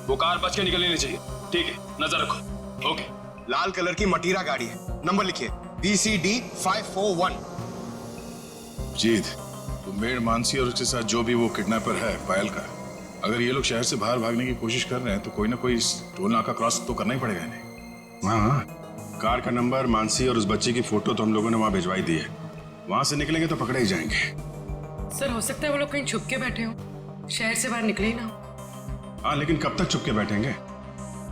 वो कार बच के निकलनी नहीं चाहिए। ठीक है, नजर रखो। ओके। लाल कलर की मटीरा गाड़ी है, नंबर लिखिए VCD 541। जीत, तो मेड मानसी और उसके साथ जो भी वो किडनैपर है पायल का, अगर ये लोग शहर से बाहर भागने की कोशिश कर रहे हैं तो कोई ना कोई टोल नाका क्रॉस तो करना ही पड़ेगा इन्हें। हाँ, कार का नंबर, मानसी और उस बच्चे की फोटो तो हम लोगों ने वहां भिजवाई दी है। वहां से निकलेंगे तो पकड़े ही जाएंगे। सर हो सकता है वो लोग कहीं छुप के बैठे हो, शहर से बाहर निकले ही ना हो। हाँ, लेकिन कब तक चुप के बैठेंगे?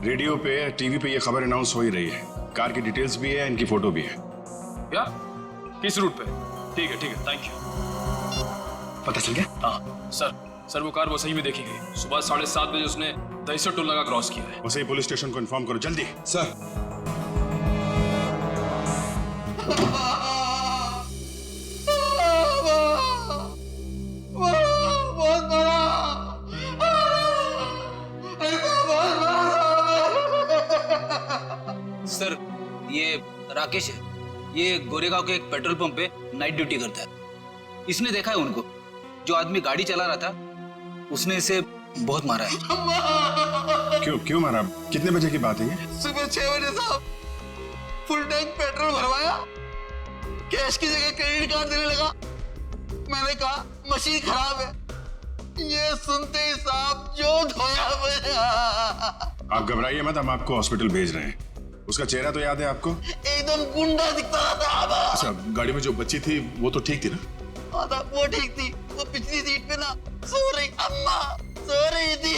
रेडियो पे, टीवी पे ये खबर अनाउंस हो ही रही है। कार की डिटेल्स भी है, इनकी फोटो भी है। क्या? किस रूट पे? ठीक है, थैंक यू। पता चल गया? हाँ सर, वो कार वो सही में देखी गई। सुबह 7:30 बजे उसने दहीसर टोल नाका क्रॉस किया है। वैसे पुलिस स्टेशन को इन्फॉर्म करो जल्दी। सर। सर, ये राकेश है। ये गोरेगांव के एक पेट्रोल पंप पे नाइट ड्यूटी करता है। इसने देखा है उनको। जो आदमी गाड़ी चला रहा था उसने इसे बहुत मारा है। क्यों मारा? कितने बजे की बात है ये? सुबह 6 बजे साहब। फुल टैंक पेट्रोल भरवाया, कैश की जगह क्रेडिट कार्ड देने लगा। मैंने कहा मशीन खराब है। ये सुनते ही साहब जो धोया मुझे। आप घबराइए मत, हम आपको हॉस्पिटल भेज रहे हैं। उसका चेहरा तो याद है आपको? एकदम गुंडा दिखता था। अच्छा, गाड़ी में जो बच्ची थी वो तो ठीक थी ना? वो ठीक थी। वो पिछली सीट पे ना सो रही अम्मा सो रही थी।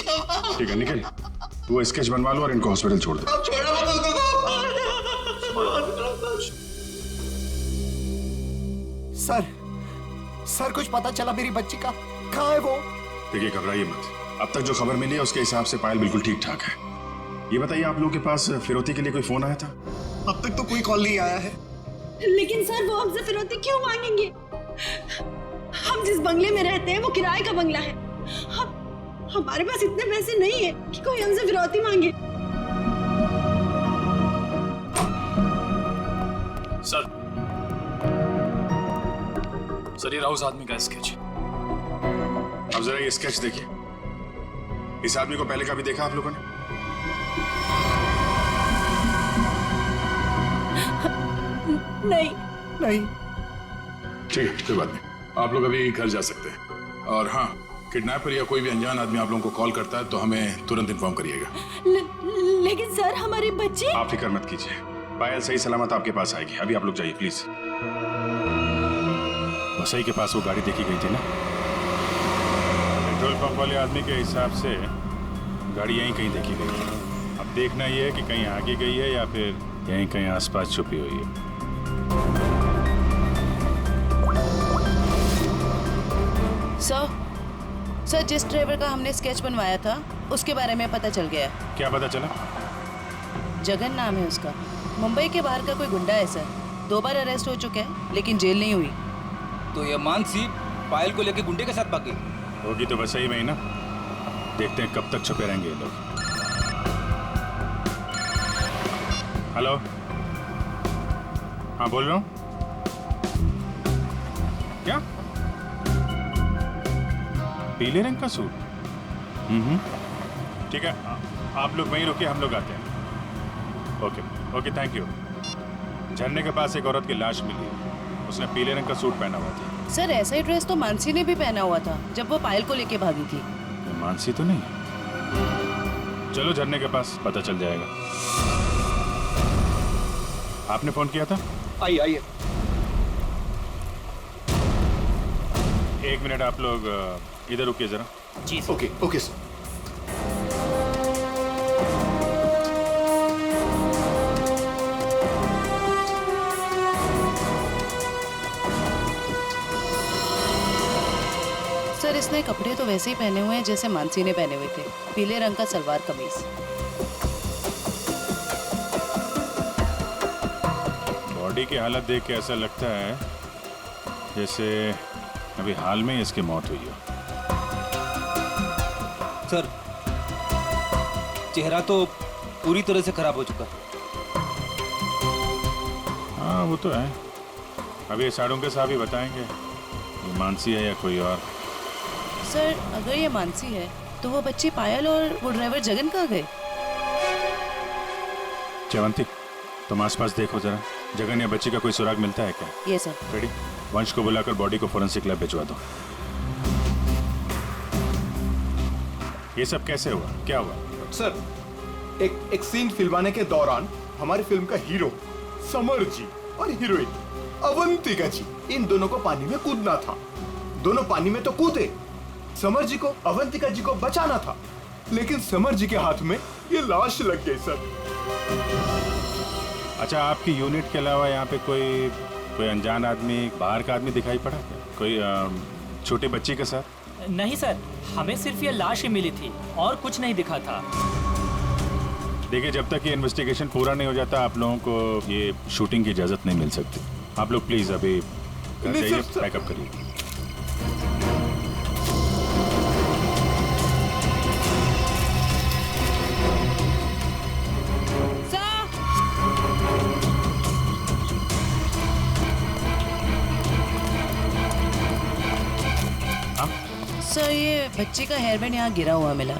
ठीक है, निकल। वो स्केच बनवा लो और इनको हॉस्पिटल छोड़ दो। सर कुछ पता चला मेरी बच्ची का? कहाँ है वो? देखिए, घबराइए मत। अब तक जो खबर मिली है उसके हिसाब से पायल बिल्कुल ठीक ठाक है। ये बताइए, आप लोगों के पास फिरौती के लिए कोई फोन आया था? अब तक तो कोई कॉल नहीं आया है। लेकिन सर वो हमसे फिरौती क्यों मांगेंगे? हम जिस बंगले में रहते हैं वो किराए का बंगला है। हमारे पास इतने पैसे नहीं है कि कोई हमसे फिरौती मांगे। सर ये रहा उस आदमी का स्केच। अब जरा ये स्केच देखिए। इस आदमी को पहले कभी देखा आप लोगों ने? नहीं। ठीक है, कोई बात नहीं। आप लोग अभी घर जा सकते हैं। और हाँ, किडनैपर या कोई भी अनजान आदमी आप लोगों को कॉल करता है तो हमें तुरंत इन्फॉर्म करिएगा। लेकिन सर हमारे बच्चे। आप फिक्र मत कीजिए, पायल सही सलामत आपके पास आएगी। अभी आप लोग जाइए प्लीज। वसई के पास वो गाड़ी देखी गई थी ना? पेट्रोल पंप वाले आदमी के हिसाब से गाड़ी यहीं कहीं देखी गई है। अब देखना ये है कि कहीं आगे गई है या फिर यहीं कहीं आसपास छुपी हुई है। सर जिस ड्राइवर का हमने स्केच बनवाया था उसके बारे में पता चल गया। क्या पता चला? जगन नाम है उसका। मुंबई के बाहर का कोई गुंडा है सर। 2 बार अरेस्ट हो चुका है लेकिन जेल नहीं हुई। तो ये मानसी पायल को लेके गुंडे के साथ भाग गई होगी तो वैसे ही में ही ना। देखते हैं कब तक छुपे रहेंगे ये लोग। हेलो, हाँ बोल रहा हूँ। क्या? पीले रंग का सूट? ठीक है, आप लोग वहीं रुकिए, हम लोग आते हैं। Okay, thank you. झरने के पास एक औरत की लाश मिली। उसने पीले रंग का सूट पहना हुआ था। सर ऐसा ही ड्रेस तो मानसी ने भी पहना हुआ था जब वो पायल को लेके भागी थी। मानसी तो नहीं? चलो झरने के पास, पता चल जाएगा। आपने फोन किया था? आइए। 1 मिनट, आप लोग इधर रुकिए जरा। जी ओके सर। सर इसने कपड़े तो वैसे ही पहने हुए हैं जैसे मानसी ने पहने हुए थे। पीले रंग का सलवार कमीज। बॉडी की हालत देख के ऐसा लगता है जैसे अभी हाल में इसकी मौत हुई हो। सर चेहरा तो पूरी तरह से खराब हो चुका। हाँ वो तो है। अभी साड़ों के साहब ही बताएंगे ये मानसी है या कोई और। सर अगर ये मानसी है तो वो बच्ची पायल और वो ड्राइवर जगन कहाँ गए? जयवंती, तुम आसपास देखो जरा, जगन या बच्ची का कोई सुराग मिलता है क्या? ये सर। रेडी, वंश को बुलाकर बॉडी को फोरेंसिक लैब भिजवा दो। ये सब कैसे हुआ, क्या हुआ? सर, एक सीन फिल्माने के दौरान हमारी फिल्म का हीरो समर जी और हीरोइन अवंतिका जी, इन दोनों को पानी में कूदना था। दोनों पानी में तो कूदे, समर जी को अवंतिका जी को बचाना था, लेकिन समर जी के हाथ में ये लाश लग गई सर। अच्छा, आपकी यूनिट के अलावा यहाँ पे कोई अनजान आदमी, बाहर का आदमी दिखाई पड़ा क्या? कोई छोटी बच्ची के साथ? नहीं सर, हमें सिर्फ ये लाश ही मिली थी और कुछ नहीं दिखा था। देखिए, जब तक ये इन्वेस्टिगेशन पूरा नहीं हो जाता आप लोगों को ये शूटिंग की इजाजत नहीं मिल सकती। आप लोग प्लीज अभी घर जाइए, पैकअप करिए। सर, ये बच्ची का हेयरबैंड यहाँ गिरा हुआ मिला।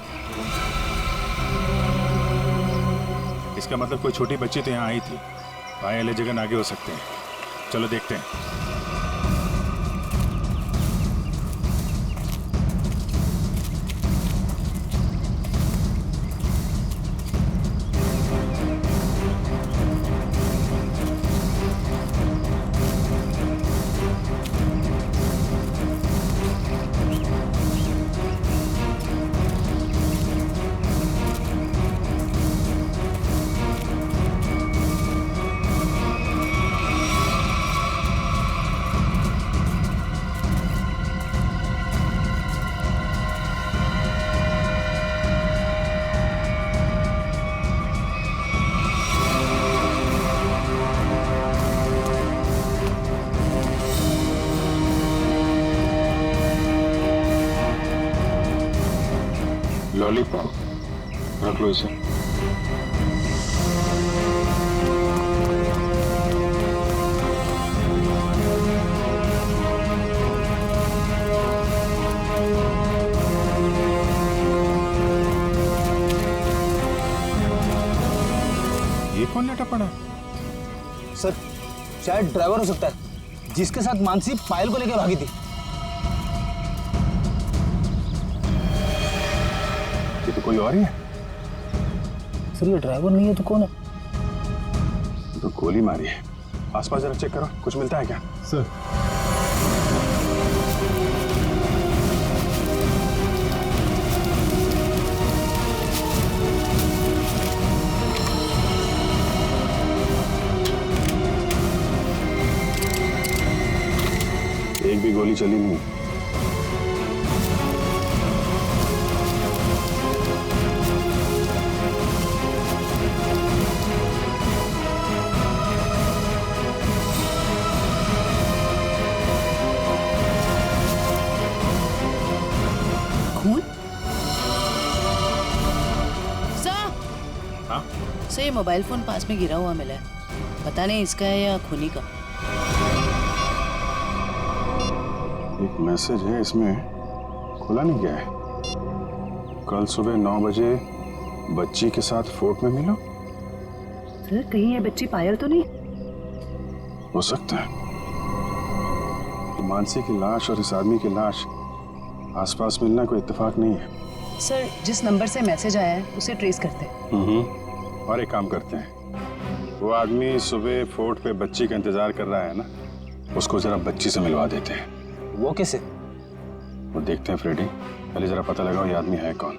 इसका मतलब कोई छोटी बच्ची तो यहाँ आई थी। पायल या जगन आगे हो सकते हैं, चलो देखते हैं। लॉलीपॉप रख लो इसे। ये कौन लेटा पड़ा? सर, शायद ड्राइवर हो सकता है जिसके साथ मानसी पायल को लेकर भागी थी। ये तो कोई और ही है। सर, ये ड्राइवर नहीं है तो कौन है? तो गोली मारी है। आसपास जरा चेक करो, कुछ मिलता है क्या? सर, एक भी गोली चली नहीं। खून? सर, हाँ? सर, ये मोबाइल फोन पास में गिरा हुआ मिला है। पता नहीं इसका है या खूनी का। एक मैसेज है, इसमें खुला नहीं गया है। कल सुबह 9 बजे बच्ची के साथ फोर्ट में मिलो। सर, कहीं ये बच्ची पायल तो नहीं? हो सकता है। मानसी की लाश और इस आदमी की लाश आसपास मिलना कोई इत्तेफाक नहीं है। सर, जिस नंबर से मैसेज आया है उसे ट्रेस करते हैं। और एक काम करते हैं, वो आदमी सुबह फोर्ट पे बच्ची का इंतजार कर रहा है ना, उसको जरा बच्ची से मिलवा देते हैं। वो कैसे? वो देखते हैं फ्रेडी, पहले जरा पता लगाओ ये आदमी है कौन।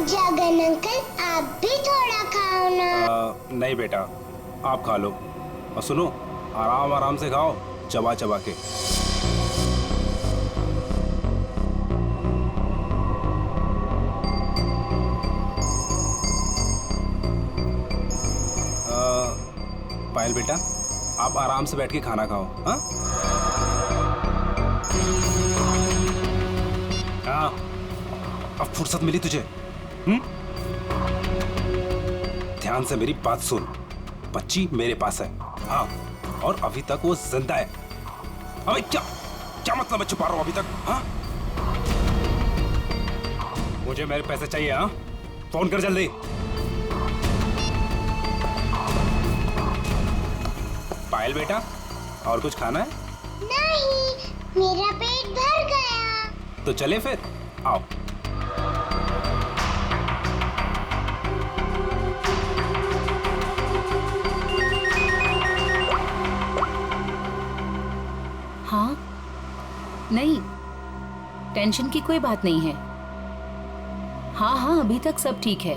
जगन अंकल, आप भी थोड़ा खाओ ना। नहीं बेटा, आप खा लो। और सुनो, आराम आराम से खाओ, चबा चबा के। पायल बेटा, आप आराम से बैठ के खाना खाओ। हाँ? अब फुर्सत मिली तुझे? ध्यान से मेरी बात सुन। बच्ची मेरे पास है, हाँ, और अभी तक वो जिंदा है। अबे क्या मतलब है छुपा रहा हूं अभी तक? हाँ, मुझे मेरे पैसे चाहिए। हाँ, फोन कर जल्दी। पायल बेटा, और कुछ खाना है? नहीं, मेरा पेट भर गया। तो चले फिर, आओ। हाँ, नहीं, टेंशन की कोई बात नहीं है। हाँ हाँ, अभी तक सब ठीक है।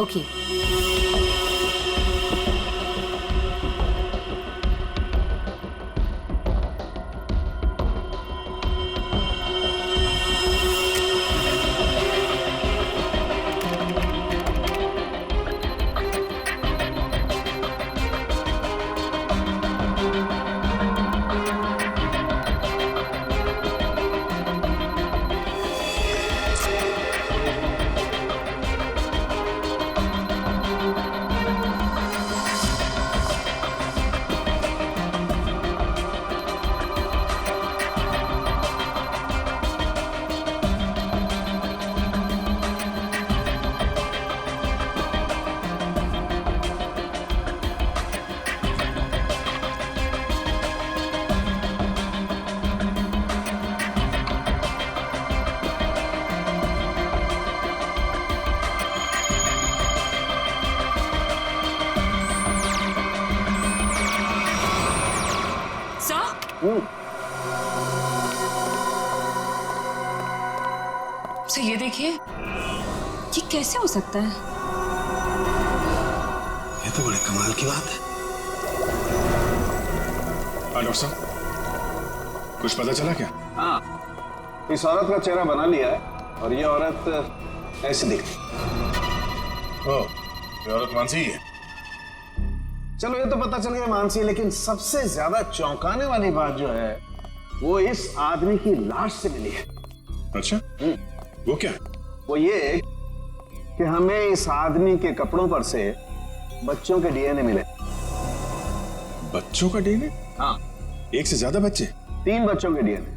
ओके। सर ये देखिए, ये कैसे हो सकता है? ये तो बड़े कमाल की बात है। डॉक्टर साहब, कुछ पता चला क्या? हाँ, इस औरत का चेहरा बना लिया है और ये औरत ऐसी दिखती। ओह, ये औरत मानसी है। चलो ये तो पता चल गया मानसी, लेकिन सबसे ज्यादा चौंकाने वाली बात जो है वो इस आदमी की लाश से मिली है। अच्छा, वो क्या? वो ये कि हमें इस आदमी के कपड़ों पर से बच्चों के डीएनए मिले। बच्चों का डीएनए? हाँ, एक से ज्यादा बच्चे? 3 बच्चों के डीएनए,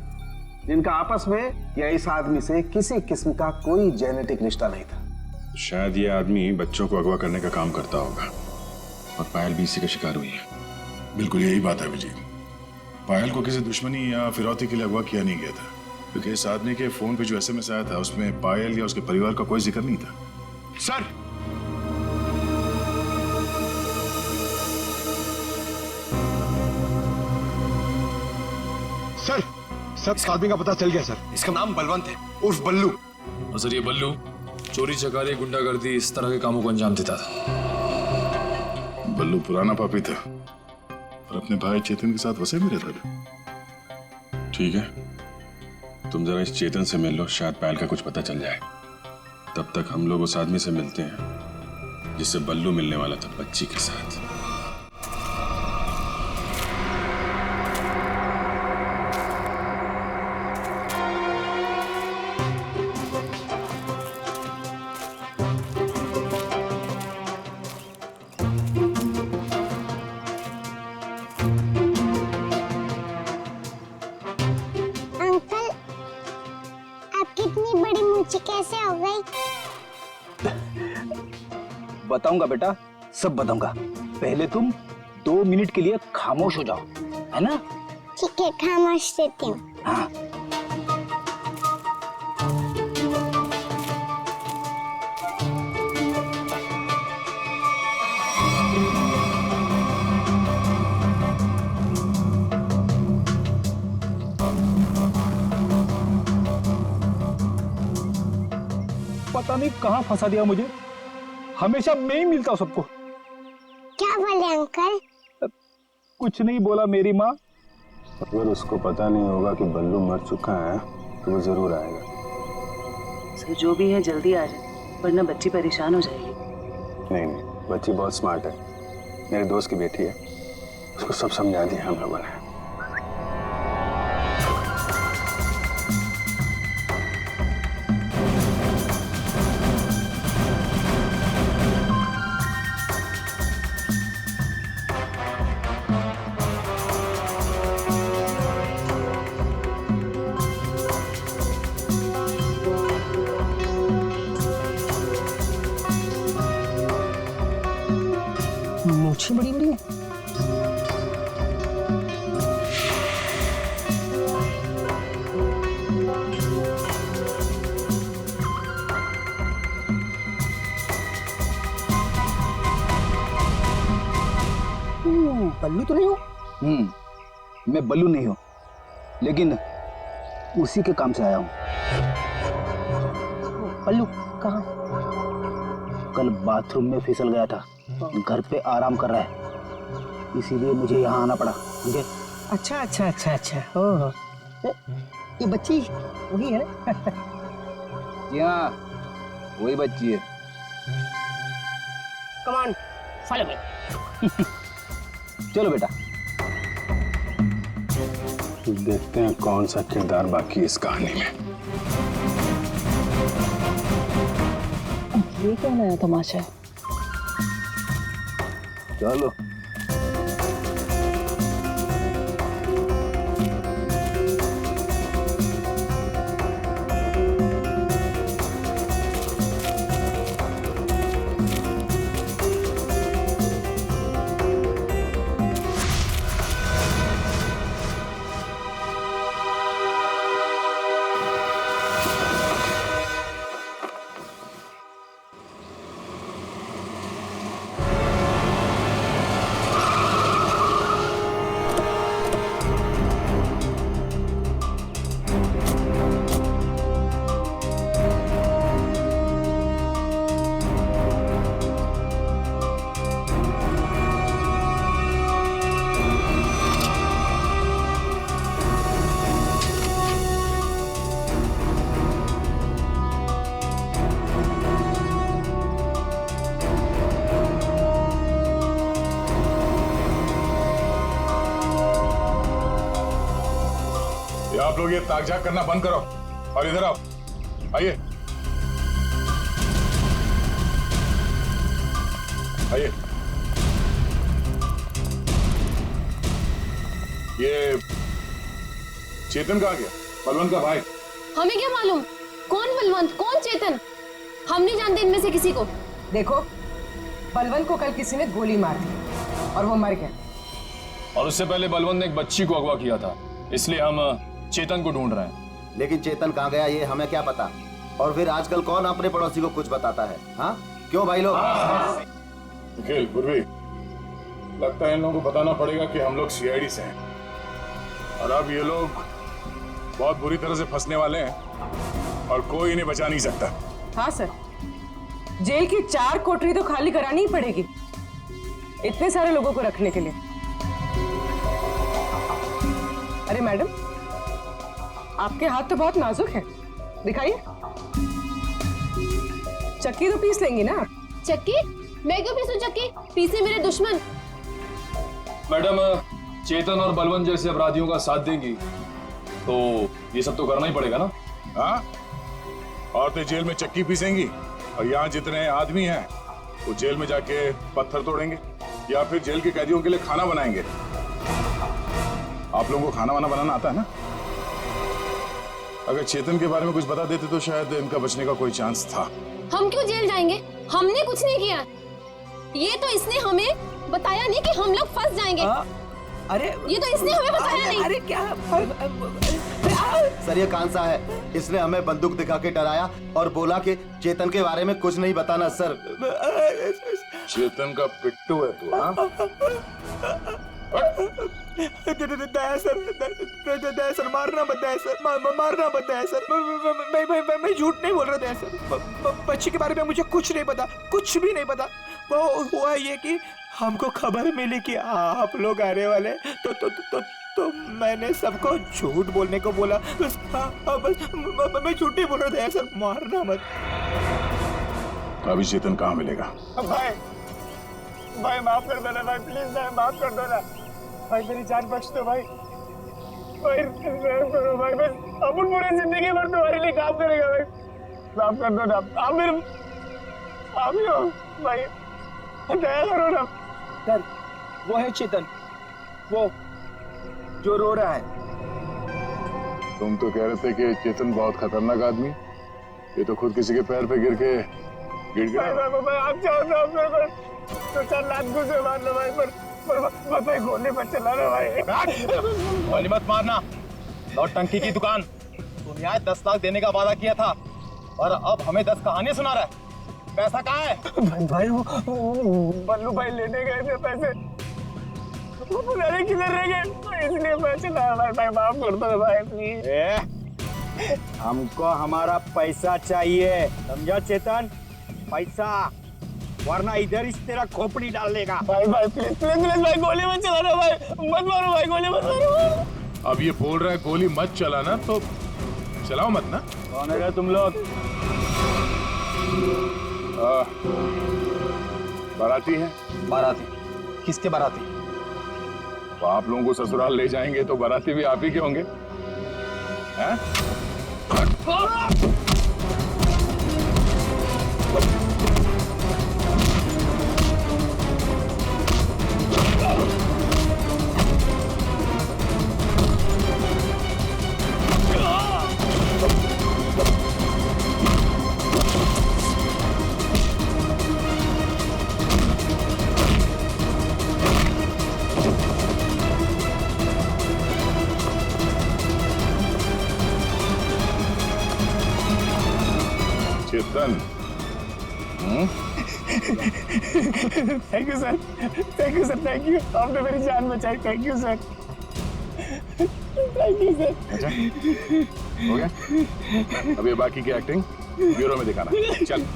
जिनका आपस में या इस आदमी से किसी किस्म का कोई जेनेटिक रिश्ता नहीं था। शायद ये आदमी बच्चों को अगवा करने का काम करता होगा और पायल भी इसी का शिकार हुई है। बिल्कुल यही बात है अभिजीत। पायल को किसी दुश्मनी या फिरौती के लिए अगवा किया नहीं गया था, क्योंकि इस आदमी के फोन पे जो एसएमएस आया था उसमें पायल या उसके परिवार का कोई जिक्र नहीं था। सर, सर, इस आदमी का पता चल गया सर। इसका नाम बलवंत है, उर्फ बल्लू। और सर ये बल्लू चोरी चकारी, गुंडागर्दी, इस तरह के कामों को अंजाम देता था। बल्लू पुराना पापी था और अपने भाई चेतन के साथ वसे भी रहता था। ठीक है, तुम जरा इस चेतन से मिल लो, शायद पायल का कुछ पता चल जाए। तब तक हम लोग उस आदमी से मिलते हैं जिससे बल्लू मिलने वाला था बच्ची के साथ। कैसे हो गई? बताऊंगा बेटा, सब बताऊंगा। पहले तुम 2 मिनट के लिए खामोश हो जाओ, है ना? ठीक है, खामोश रहती हूँ। हाँ। पता नहीं कहाँ फंसा दिया मुझे, हमेशा मैं ही मिलता हूँ सबको। क्या बोले अंकल? कुछ नहीं बोला मेरी माँ। अगर उसको पता नहीं होगा कि बल्लू मर चुका है तो वो जरूर आएगा। सर जो भी है जल्दी आ जाए, वरना बच्ची परेशान हो जाएगी। नहीं, बच्ची बहुत स्मार्ट है, मेरे दोस्त की बेटी है, उसको सब समझा दिया हम लोगों ने। लाशें बड़ी बड़ी हैं। बल्लू तो नहीं हो? मैं बल्लू नहीं हूँ, लेकिन उसी के काम से आया हूँ। बल्लू कहाँ? कल बाथरूम में फिसल गया था, घर पे आराम कर रहा है, इसीलिए मुझे यहाँ आना पड़ा। मुझे अच्छा अच्छा अच्छा अच्छा। ओह, ये बच्ची वही है? जी हाँ, वही बच्ची है। Come on, follow me. चलो बेटा, देखते हैं कौन सा किरदार बाकी इस कहानी में। ये क्या नया तमाशा है? चलो। आप लोग ये ताकझाक करना बंद करो और इधर आओ। आइए आइए। ये चेतन कहाँ गया? बलवंत का भाई। हमें क्या मालूम कौन बलवंत कौन चेतन, हम नहीं जानते इनमें से किसी को। देखो, बलवंत को कल किसी ने गोली मार दी और वो मर गया, और उससे पहले बलवंत ने एक बच्ची को अगवा किया था, इसलिए हम चेतन को ढूंढ रहे हैं। लेकिन चेतन कहाँ गया ये हमें क्या पता? और फिर आजकल कौन अपने पड़ोसी को कुछ बताता है? हाँ क्यों भाई लोग? निखिल, पूर्वी, लगता है इन लोगों को बताना पड़ेगा कि हम लोग सीआईडी से हैं और अब ये लोग बहुत बुरी तरह से फंसने वाले हैं और कोई इन्हें बचा नहीं सकता। हाँ सर, जेल की 4 कोठरी तो खाली करानी ही पड़ेगी इतने सारे लोगों को रखने के लिए। अरे मैडम, आपके हाथ तो बहुत नाजुक है, दिखाइए। चक्की तो पीस लेंगी ना? चक्की? मैं क्यों पीसूं चक्की? पीसे मेरे दुश्मन। मैडम, चेतन और बलवंत जैसे अपराधियों का साथ देंगी तो ये सब तो करना ही पड़ेगा ना? हाँ, और तो जेल में चक्की पीसेंगी और यहाँ जितने आदमी हैं वो जेल में जाके पत्थर तोड़ेंगे या फिर जेल के कैदियों के लिए खाना बनाएंगे। आप लोगों को खाना वाना बनाना आता है ना? अगर चेतन के बारे में कुछ बता देते तो शायद इनका बचने का कोई चांस था। हम क्यों जेल जाएंगे? हमने कुछ नहीं किया। ये तो इसने हमें बताया नहीं कि हम लोग फंस जाएंगे। अरे ये तो इसने हमें बताया नहीं। अरे क्या? सर ये कांसा है, इसने हमें बंदूक दिखा के डराया और बोला कि चेतन के बारे में कुछ नहीं बताना। सर चेतन का पिट्टू है तू? हाँ, दया सर, मारना मत दया सर, मारना मत दया सर। मैं झूठ नहीं बोल रहा दया सर। बच्ची के बारे में मुझे कुछ नहीं पता, कुछ भी नहीं पता। वो हुआ ये कि हमको खबर मिली कि आप लोग आने वाले, तो मैंने सबको झूठ बोलने को बोला। बस मैं झूठ नहीं बोल रहा दया सर, मारना मत। अभी चेतन कहाँ मिलेगा? भाई माफ कर दो ना भाई, प्लीज भाई माफ कर दो ना भाई, मेरी जान बख्श दो भाई। भाई बस अपन पूरी जिंदगी भर तुम्हारे लिए काम करेगा भाई, माफ कर दो ना। आप ही हो भाई, दया करो ना। सर वो है चेतन, वो जो रो रहा है। तुम तो कह रहे थे कि चेतन बहुत खतरनाक आदमी, ये तो खुद किसी के पैर पे गिर गया। भाई आप चाहो तो आप मेरे को तो 4 लाख घुसे मार लो भाई, पर भाई गोली मत चला रहा भाई। गोली मत मारना, नौटंकी की दुकान। तुम यहाँ 10 लाख देने का वादा किया था और अब हमें 10 कहानी सुना रहा है। पैसा कहाँ है? भाई वो बल्लू भाई लेने गए थे पैसे, वो पुराने किधर रह गए, तो इसलिए मैं चला भाई, माफ कर दो भाई प्लीज। हमको हमारा पैसा चाहिए, समझा चेतन? पैसा, वरना इधर इस तेरा खोपड़ी डाल देगा। भाई प्लीज भाई गोली मत चलाना भाई, मत मारो भाई, गोली मत मारो। अब ये बोल रहा है गोली मत चलाना, तो चलाओ मत ना। कौन है तुम लोग? बाराती है। बाराती? किसके बाराती? तो आप लोगों को ससुराल ले जाएंगे तो बाराती भी आप ही के होंगे, हैं? Chetan, thank you sir, thank you, आपने मेरी जान बचाई, thank you sir, thank you sir. अच्छा हो गया, अब ये बाकी की एक्टिंग ब्यूरो में दिखाना। चल।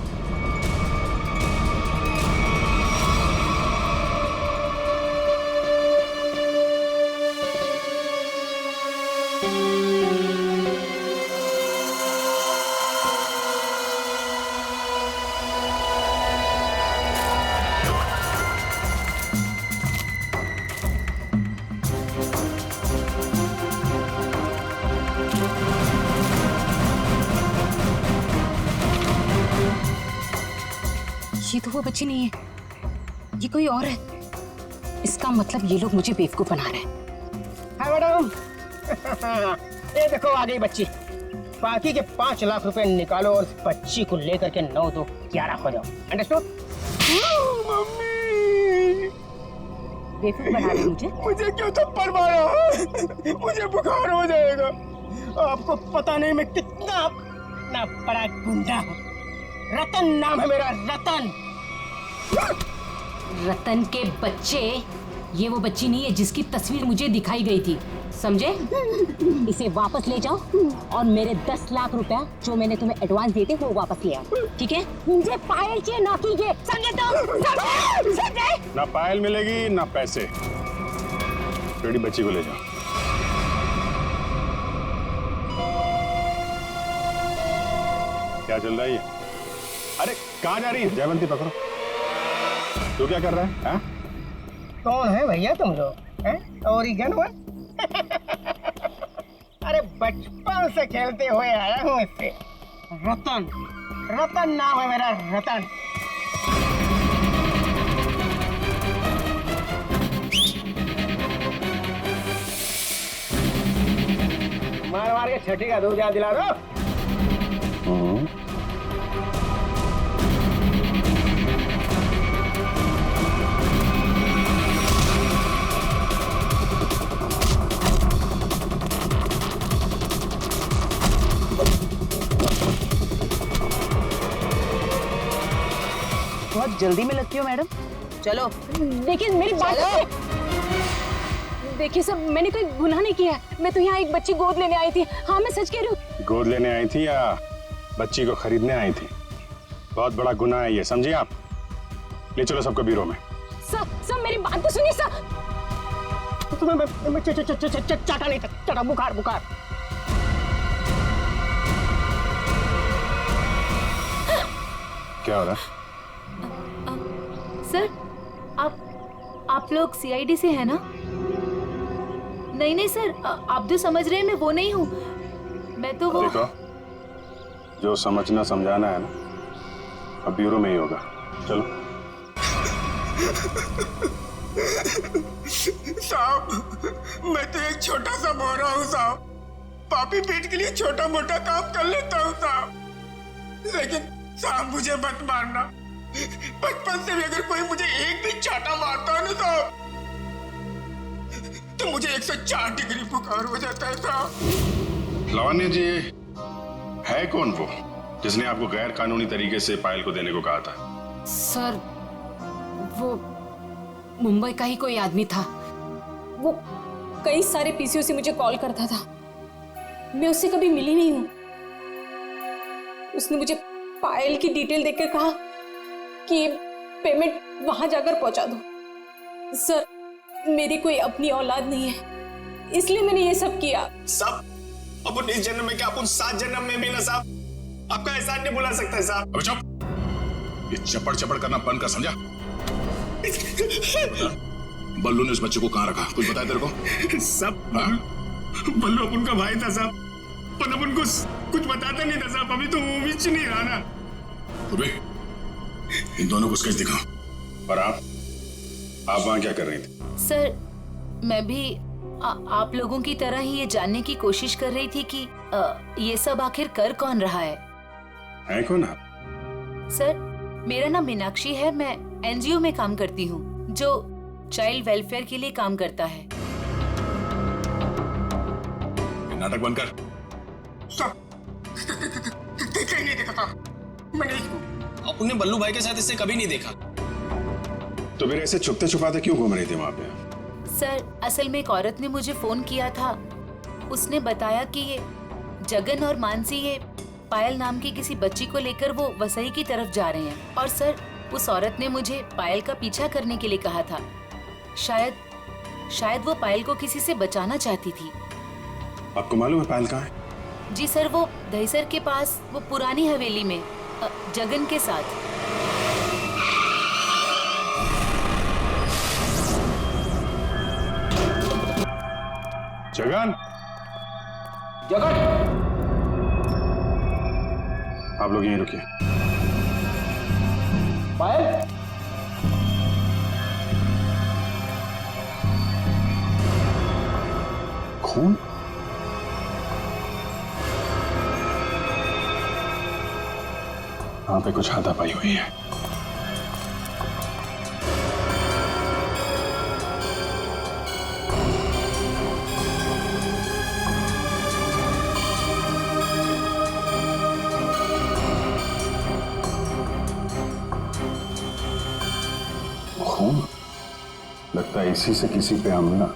ये तो वो बच्ची नहीं है, ये कोई और है। इसका मतलब ये लोग मुझे बेवकूफ बना रहे हैं। हाँ मैडम, ये देखो आ गई बच्ची। बाकी के 5 लाख रुपए निकालो और बच्ची को लेकर के 9 2 11 हो जाओ। अंडरस्टूड? मम्मी, बेवकूफ बना रही मुझे? मुझे क्यों थप्पड़ मारा? मुझे बुखार हो जाएगा। आपको पता नहीं मैं कितना बड़ा गुंडा हूँ। रतन नाम है मेरा, रतन। रतन के बच्चे, ये वो बच्ची नहीं है जिसकी तस्वीर मुझे दिखाई गई थी, समझे? इसे वापस ले जाओ और मेरे 10 लाख रुपया जो मैंने तुम्हें एडवांस दिए थे वो वापस ले आओ, ठीक है? मुझे पायल चाहिए, ना की ये, समझे तो? समझे? ना पायल मिलेगी ना पैसे। बेटी बच्ची को ले जाओ। क्या चल रहा है ये? अरे कहाँ जा रही है? जयवंती पकड़ो। तू क्या कर रहा है? हाँ? कौन है भैया तुम लोग? ओरिजिन हुआ? अरे बचपन से खेलते हुए आया हूँ इससे। रतन, रतन नाम है मेरा, रतन। मार के छठी का दूध याद दिला दो। बहुत जल्दी में लगती हो मैडम, चलो। देखिए मेरी बात, देखिए सब, मैंने कोई गुनाह नहीं किया। मैं तो यहाँ एक बच्ची गोद लेने आई थी। हाँ मैं सच कह रही हूँ। गोद लेने आई थी या बच्ची को खरीदने आई थी? बहुत बड़ा गुनाह है ये, समझिए आप। ले चलो सबको ब्यूरो में। सर मेरी बात तो सुनिए सर। चाटा नहीं, चाटा, बुखार बुखार। क्या हो रहा है? सर आप लोग सीआईडी से हैं ना? नहीं सर, आप जो समझ रहे हैं मैं वो नहीं हूँ। मैं तो वो... देखो, जो समझना समझाना है ना, अब ब्यूरो में ही होगा। चलो। साहब, मैं तो एक छोटा सा बोरा हूँ साहब। पापी पेट के लिए छोटा मोटा काम कर लेता हूँ साहब। लेकिन साहब मुझे मत मारना, बचपन से भी अगर कोई मुझे एक भी चाटा मारता है ना साहब, तो मुझे 104 डिग्री बुखार हो जाता है साहब। लावण्य जी, है कौन वो जिसने आपको गैर कानूनी तरीके से पायल को देने को कहा था? सर, वो मुंबई का ही कोई आदमी था। वो कई सारे पीसीओ से मुझे कॉल करता था। मैं उससे कभी मिली नहीं हूं। उसने मुझे पायल की डिटेल देकर कहा कि पेमेंट वहां जाकर पहुंचा दो। सर, मेरी कोई अपनी औलाद नहीं है, इसलिए मैंने ये सब किया। साहब, अपन इस जन्म में क्या अपन 7 जन्म में भी ना साहब आपका एहसान नहीं भुला सकता है साहब। अबे चुप, ये चपड़ चपड़ करना बंद कर, समझा? बल्लू ने उस बच्चे को कहाँ रखा, कुछ बताया तेरे को? सब बल्लू अपन का भाई था साहब, पर अपन को कुछ बताता नहीं था साहब। अभी तो वो भी नहीं रहा ना। इन दोनों को स्केच दिखाओ। और आप वहां क्या कर रही थी? सर, मैं भी आप लोगों की तरह ही ये जानने की कोशिश कर रही थी कि ये सब आखिर कर कौन रहा है कौन आप? सर, मेरा नाम मीनाक्षी है। मैं एनजीओ में काम करती हूँ जो चाइल्ड वेलफेयर के लिए काम करता है। नाटक बंद कर। नहीं देखा था मैंने इसको। आपने बल्लू भाई के साथ इससे कभी नहीं देखा। तो फिर ऐसे छुपते छुपाते क्यों घूम रही थी वहां पे? सर, असल में एक औरत ने मुझे फोन किया था। उसने बताया कि ये जगन और मानसी ये पायल नाम की किसी बच्ची को लेकर वो वसई की तरफ जा रहे हैं। और सर, उस औरत ने मुझे पायल का पीछा करने के लिए कहा था। शायद वो पायल को किसी से बचाना चाहती थी। आपको मालूम है पायल कहाँ है? जी सर, वो दहीसर के पास वो पुरानी हवेली में जगन के साथ। जगन, आप लोग यहीं रुकिए। पायल, खून? यहाँ पे कुछ हाथापाई हुई है। खून? लगता है इसी से किसी पे हमला।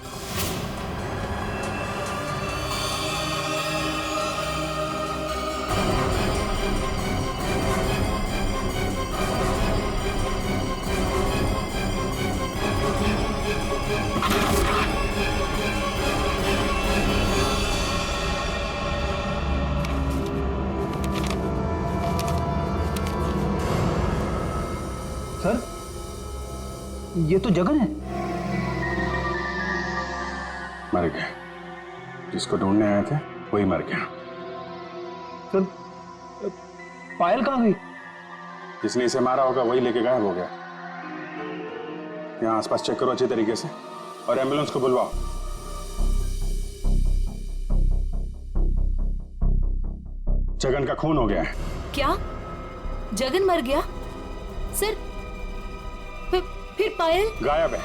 सर, ये तो जगन है। मर गया। जिसको ढूंढने आए थे वही मर गया। सर, पायल कहाँ गई? जिसने इसे मारा होगा वही लेके गायब हो गया। यहाँ आसपास चेक करो अच्छी तरीके से और एम्बुलेंस को बुलवाओ। जगन का खून हो गया है। क्या जगन मर गया? सर, फिर पायल गायब है।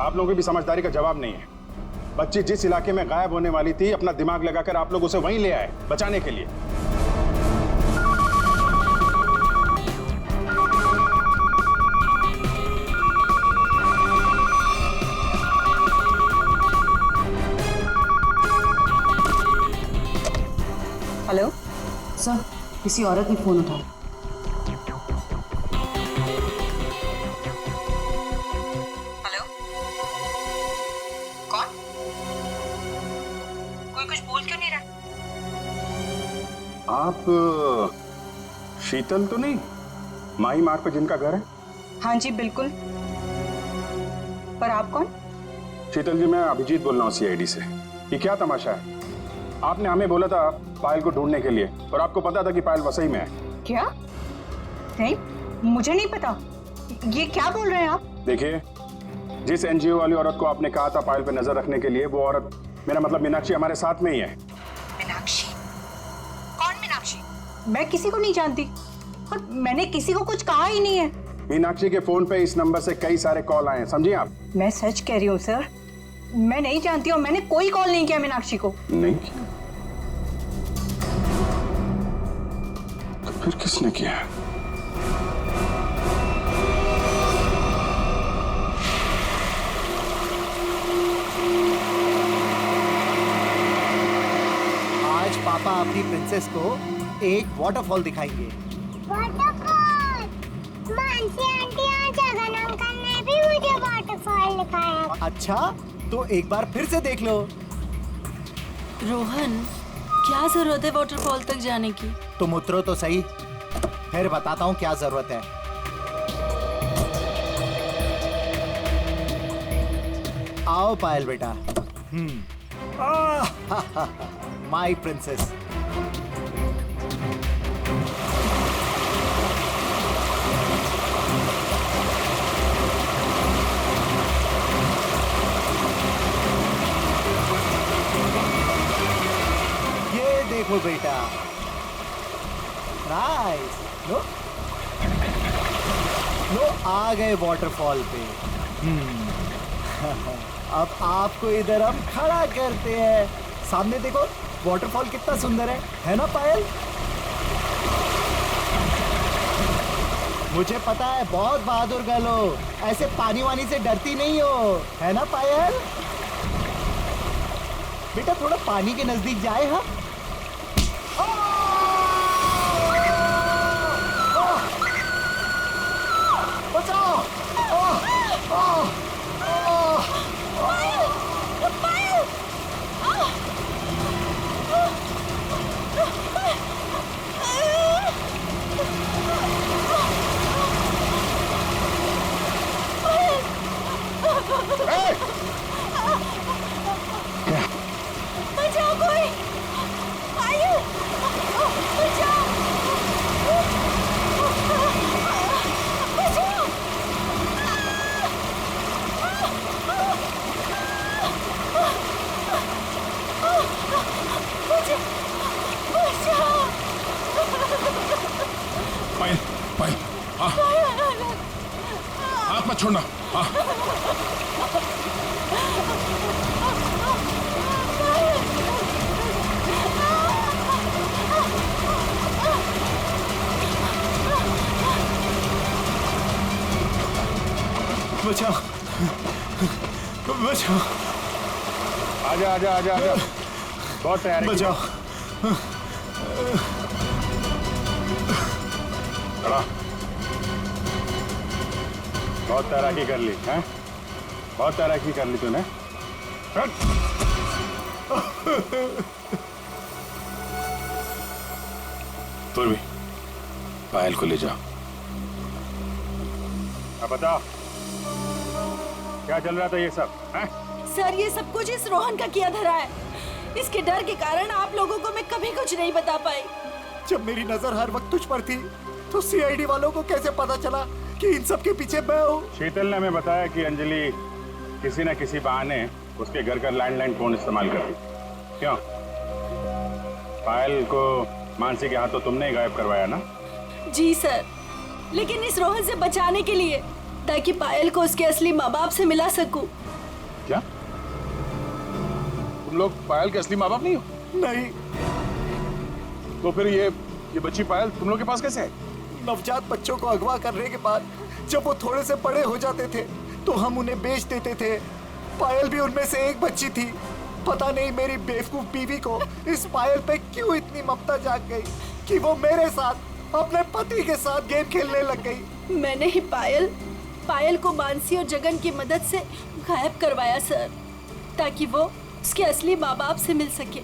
आप लोगों की भी समझदारी का जवाब नहीं है। बच्ची जिस इलाके में गायब होने वाली थी, अपना दिमाग लगाकर आप लोग उसे वहीं ले आए बचाने के लिए। हेलो सर, किसी औरत ने फोन उठाया। हेलो, कौन? कोई कुछ बोल क्यों नहीं रहा? आप शीतल तो नहीं? माही मार्ग पे जिनका घर है? हाँ जी बिल्कुल। पर आप कौन? शीतल जी, मैं अभिजीत बोल रहा हूँ सीआईडी से। ये क्या तमाशा है? आपने हमें बोला था पायल को ढूंढने के लिए और आपको पता था कि पायल वसई में है। क्या? नहीं, मुझे नहीं पता। ये क्या बोल रहे हैं आप? देखिए, जिस एनजीओ वाली औरत को आपने कहा था पायल पे नजर रखने के लिए, वो औरत, मेरा मतलब मीनाक्षी, हमारे साथ में ही है। मीनाक्षी? कौन मीनाक्षी? मैं किसी को नहीं जानती। और मैंने किसी को कुछ कहा ही नहीं है। मीनाक्षी के फोन पे इस नंबर से कई सारे कॉल आए हैं, समझिए आप? मैं सच कह रही हूँ सर, मैं नहीं जानती हूँ, मैंने कोई कॉल नहीं किया मीनाक्षी को। नहीं किया? तो फिर किसने किया? आज पापा अपनी प्रिंसेस को एक वाटरफॉल दिखाएंगे। वाटरफॉल! मानसी आंटी और जगन अंकल ने भी मुझे वाटरफॉल दिखाया। अच्छा, तो एक बार फिर से देख लो। रोहन, क्या जरूरत है वाटरफॉल तक जाने की? तुम उतरो तो सही, फिर बताता हूँ क्या जरूरत है। आओ पायल बेटा। My princess. ये देखो बेटा, नाइस। लो लो, आ गए वाटरफॉल पे। अब आपको इधर हम खड़ा करते हैं। सामने देखो, वाटरफॉल कितना सुंदर है ना पायल? मुझे पता है बहुत बहादुर गर्ल हो, ऐसे पानी वानी से डरती नहीं हो, है ना पायल? बेटा थोड़ा पानी के नजदीक जाए। हाँ, बचाओ! बचाओ कोई! पायल! बचाओ! बचाओ! पायल, पायल, हाँ, हाथ मत छोड़ना। हाँ, बचाओ, बचाओ। आजा आजा आजा आजा, बहुत तैयारी। बचाओ। खड़ा। बहुत तैराकी कर ली हैं? बहुत तैराकी कर ली तूने। तुम भी पायल को ले जाओ। अब बताओ क्या चल रहा था ये सब? हैं? सर, ये सब कुछ इस रोहन का किया धरा है। इसके डर के कारण आप लोगों को मैं कभी कुछ नहीं बता पाई। जब मेरी नजर हर वक्त तुझ पर थी, तो सीआईडी वालों को कैसे पता चला कि इन सब के पीछे मैं हूँ? शीतल ने हमें बताया कि अंजलि किसी न किसी बहाने उसके घर का लैंडलाइन फोन इस्तेमाल करती। क्यों? पायल को मानसी के हाथों तुमने ही गायब करवाया ना? जी सर, लेकिन इस रोहन से बचाने के लिए, ताकि पायल को उसके असली माँ बाप से मिला सकूं। क्या तुम लोग पायल के असली माँ बाप नहीं हो? नहीं। तो फिर ये बच्ची पायल तुम लोग के पास कैसे है? नवजात बच्चों को अगवा करने के बाद जब वो थोड़े से बड़े हो जाते थे तो हम उन्हें बेच देते थे। पायल भी उनमें से एक बच्ची थी। पता नहीं मेरी बेवकूफ बीवी को इस पायल पे क्यों इतनी ममता जाग गई कि वो मेरे साथ, अपने पति के साथ गेम खेलने लग गई। मैंने ही पायल को मानसी और जगन की मदद से गायब करवाया सर, ताकि वो उसके असली माँ बाप से मिल सके।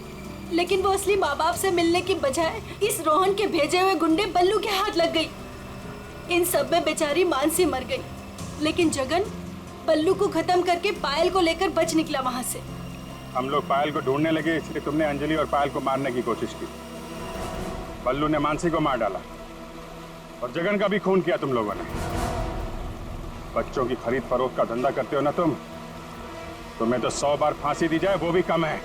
लेकिन वो असली माँ बाप से मिलने की बजाय इस रोहन के भेजे हुए गुंडे बल्लू के हाथ लग गई। इन सब में बेचारी मानसी मर गई, लेकिन जगन बल्लू को खत्म करके पायल को लेकर बच निकला वहां से। हम लोग पायल को ढूंढने लगे, इसलिए तुमने अंजलि और पायल को मारने की कोशिश की। बल्लू ने मानसी को मार डाला और जगन का भी खून किया तुम लोगों ने। बच्चों की खरीद फरोख्त का धंधा करते हो ना तुम, तुम्हें तो 100 बार फांसी दी जाए वो भी कम है।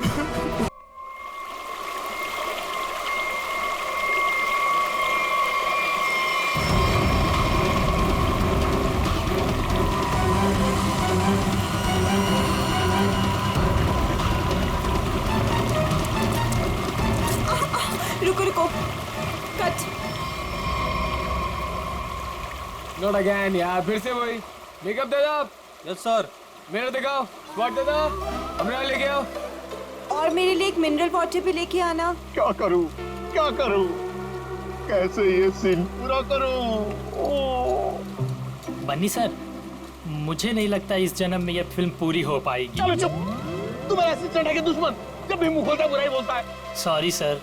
नॉट अगेन यार, फिर से वही। मेकअप दे दो। Yes sir. मिरर दिखाओ, स्पॉट दे दो, अमरा लेके आओ। और मेरे लिए एक मिनरल वाटर भी लेके आना। क्या करूं, क्या करूं, कैसे ये सीन पूरा करूं? बन्नी सर, मुझे नहीं लगता इस जन्म में यह फिल्म पूरी हो पाएगी। चलो चुप, तुम्हारा असिस्टेंट है कि दुश्मन? जब भी मुंह खोलता है बुराई बोलता है। Sorry sir.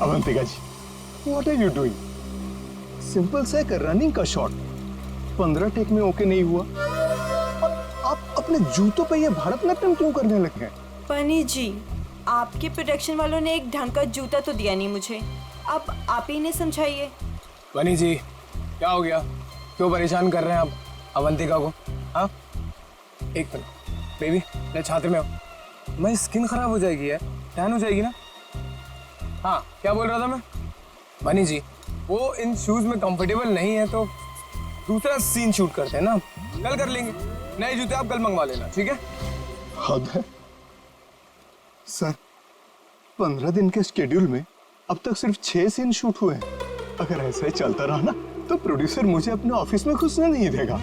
Avantika ji, what are you doing? Simple सा एक रनिंग का शॉट 15 टेक में ओके नहीं हुआ और आप अपने जूतों पे ये भारतनाट्यम क्यों करने लगे हैं? बनी जी, आपके प्रोडक्शन वालों ने एक ढंग का जूता तो दिया नहीं मुझे, अब आप ही ने समझाइए। बनी जी, क्या हो गया? क्यों परेशान कर रहे हैं आप अवंतिका को? हाँ, एक मिनट बेबी, मैं छात्र में हूँ। मैं स्किन खराब हो जाएगी यार, टैन हो जाएगी ना। हाँ, क्या बोल रहा था मैं? बनी जी, वो इन शूज में कंफर्टेबल नहीं है तो दूसरा सीन शूट करते हैं ना, कल कर लेंगे। नए जूते आप कल मंगवा लेना, ठीक है? हद है सर, 15 दिन के शेड्यूल में अब तक सिर्फ 6 सीन शूट हुए हैं। अगर ऐसा ही चलता रहा ना तो प्रोड्यूसर मुझे अपने ऑफिस में घुसने नहीं देगा।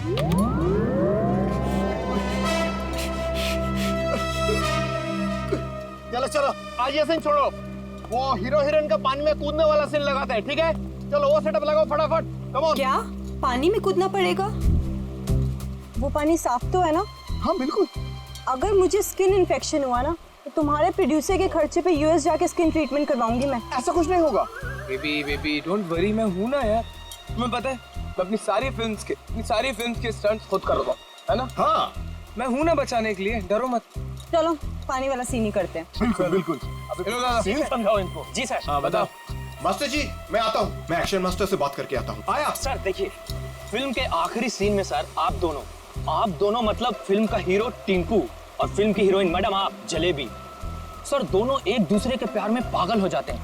चलो चलो, आज ये सीन छोड़ो, वो हीरो हीरोइन का पानी में कूदने वाला सीन लगाते हैं, ठीक है? चलो वो सेटअप लगाओ फटाफट, कम ऑन। क्या पानी में कूदना पड़ेगा? वो पानी साफ तो है ना? हाँ बिल्कुल। अगर मुझे स्किन इन्फेक्शन हुआ ना तो तुम्हारे प्रोड्यूसर के खर्चे पे यूएस जाके स्किन ट्रीटमेंट करवाऊंगी मैं। ऐसा कुछ नहीं होगा। बेबी डोंट वरी, मैं हूं ना यार। तुम्हें पता है, मैं अपनी सारी फिल्म्स के स्टंट्स खुद कर रहा हूं, है ना? हाँ, मैं हूं ना बचाने के लिए, डरो मत। चलो पानी वाला सीन ही करते हैं। बिल्कुल बिल्कुल। सीन समझाओ इनको। जी सर। हाँ बताओ। मास्टर जी, मैं आता हूँ, मैं एक्शन मास्टर से बात करके आता हूँ। आया सर देखिए, फिल्म के आखिरी सीन में सर आप दोनों मतलब फिल्म का हीरो टिंकू और फिल्म की हीरोइन मैडम आप जलेबी, सर दोनों एक दूसरे के प्यार में पागल हो जाते हैं,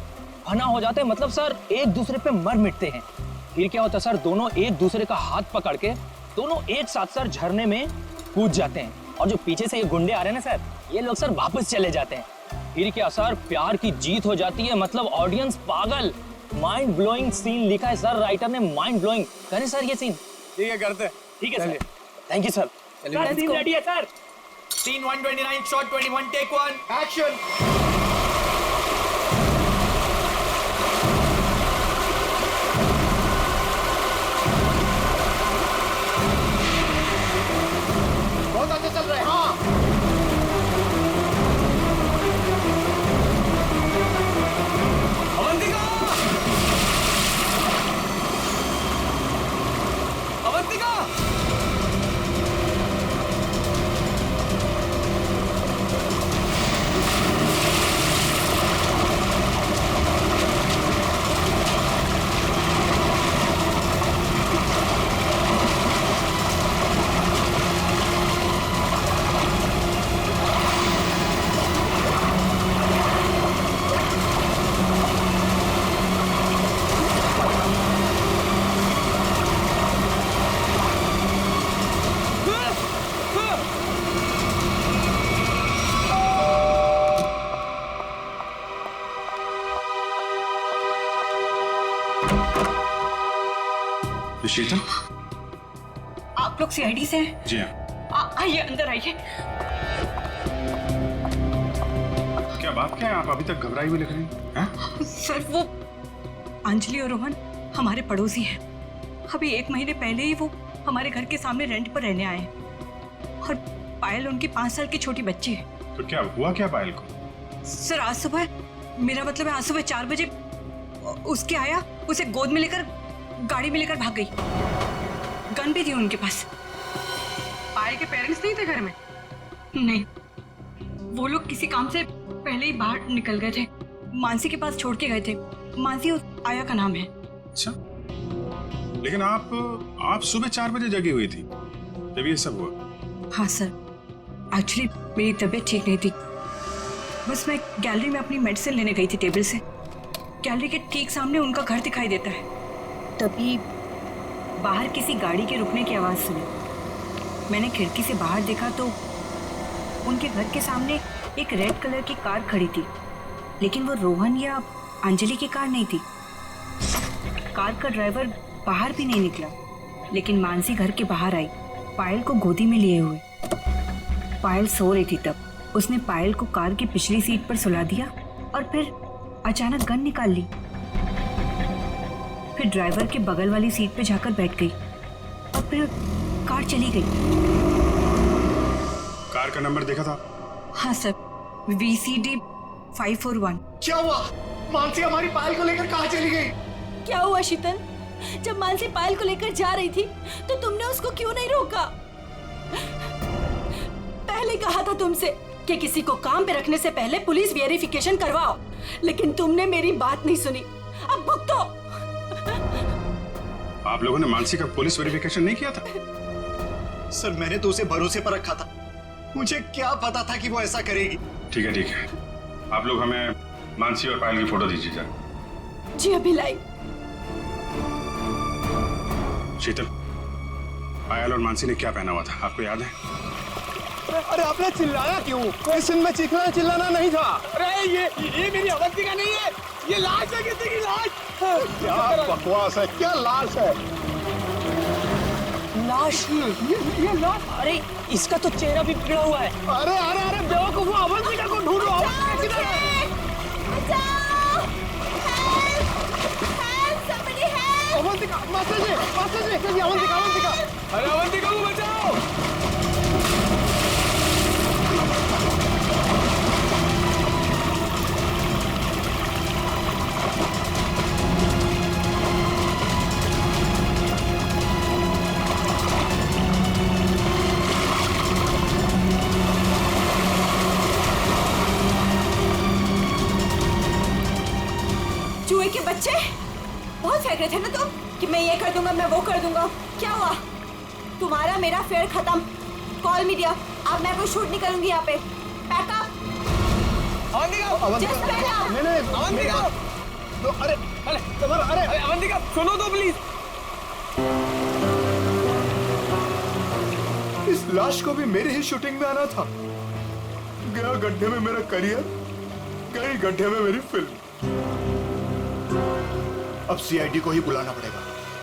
फना हो जाते हैं, मतलब सर एक दूसरे पे मर मिटते हैं। फिर क्या होता है सर, दोनों एक दूसरे का हाथ पकड़ के दोनों एक साथ सर झरने में कूद जाते हैं, और जो पीछे से ये गुंडे आ रहे हैं ना सर, ये लोग सर वापस चले जाते हैं। फिर क्या सर, प्यार की जीत हो जाती है, मतलब ऑडियंस पागल। माइंड ब्लोइंग सीन लिखा है सर, राइटर ने माइंड ब्लोइंग। करें सर ये सीन? ठीक है, करते हैं। ठीक है sir, thank you sir. Sir scene ready है sir. Scene 129 shot 21 take 1 action. बहुत आगे चल रहे हैं। हाँ, अवंतिका! अवंतिका! शीतल, आप लोग सीआईडी से हैं? जी हाँ। आइए अंदर आइए। क्या बात क्या है, आप अभी तक घबराई हुई लग रही हैं? सर वो अंजलि और रोहन हमारे पड़ोसी हैं। अभी 1 महीने पहले ही वो हमारे घर के सामने रेंट पर रहने आए हैं, और पायल उनकी 5 साल की छोटी बच्ची है। तो क्या हुआ क्या पायल को? सर आज सुबह, मेरा मतलब है आज सुबह 4 बजे उसके आया, उसे गोद में लेकर गाड़ी में लेकर भाग गई। गन भी थी उनके पास। पायल के पेरेंट्स नहीं थे घर में? नहीं, वो लोग किसी काम से पहले ही बाहर निकल गए थे, मानसी के पास छोड़ के गए थे। मानसी उस आया का नाम है। अच्छा, लेकिन आप सुबह 4 बजे जगी हुई थी जब ये सब हुआ? हाँ सर, एक्चुअली मेरी तबीयत ठीक नहीं थी, बस मैं गैलरी में अपनी मेडिसिन लेने गई थी टेबल से। गैलरी के ठीक सामने उनका घर दिखाई देता है। तभी बाहर किसी गाड़ी के रुकने की आवाज़ सुनी। मैंने खिड़की से बाहर देखा तो उनके घर के सामने एक रेड कलर की कार खड़ी थी, लेकिन वो रोहन या अंजलि की कार नहीं थी। कार का ड्राइवर बाहर भी नहीं निकला, लेकिन मानसी घर के बाहर आई, पायल को गोदी में लिए हुए। पायल सो रही थी तब उसने पायल को कार की पिछली सीट पर सुला दिया और फिर अचानक गन निकाल ली। फिर ड्राइवर के बगल वाली सीट पे जाकर बैठ गई और फिर कार चली गई। कार का नंबर देखा था? हाँ सर, VCD 541। क्या हुआ? मानसी हमारी पायल को लेकर कहाँ चली गई? क्या हुआ शीतल? जब मानसी पायल को लेकर जा रही थी तो तुमने उसको क्यों नहीं रोका? पहले कहा था तुमसे कि किसी को काम पे रखने से पहले पुलिस वेरिफिकेशन करवाओ, लेकिन तुमने मेरी बात नहीं सुनी। अब भुगतो। आप लोगों ने मानसी का पुलिस वेरिफिकेशन नहीं किया था? सर मैंने तो उसे भरोसे पर रखा था, मुझे क्या पता था कि वो ऐसा करेगी। ठीक है ठीक है, आप लोग हमें मानसी और पायल की फोटो दीजिए जरा। जी अभी लाई। शीतल, पायल और मानसी ने क्या पहना हुआ था आपको याद है? अरे आपने चिल्लाया क्यों? इस सीन में चीखना चिल्लाना नहीं था। अरे ये मेरी अवंतिका नहीं है, ये लाश है, किसी की लाश। क्या बकवास है, क्या लाश है? लाश? ये लाश? अरे इसका तो चेहरा भी बिगड़ा हुआ है। अरे अरे अरे बेवकूफ, अवंतिका को ढूंढो। अवंतिका किधर है? अवंतिका, मास्टर जी, अवंतिका, अवंतिका। अरे अवंतिका को बचाओ। चूहे के बच्चे, बहुत फेंक रहे थे ना तुम कि मैं ये कर दूंगा, मैं वो कर दूंगा। क्या हुआ? तुम्हारा मेरा फेयर खत्म। कॉल मीडिया, अब मैं कोई शूट नहीं करूंगी यहाँ पे। पैकअप। अरे अवंतिका सुनो तो प्लीज। इस लाश को भी मेरी ही शूटिंग में आना था। गया गड्ढे में मेरा करियर, गई गड्ढे में मेरी फिल्म। अब CID को ही बुलाना पड़ेगा।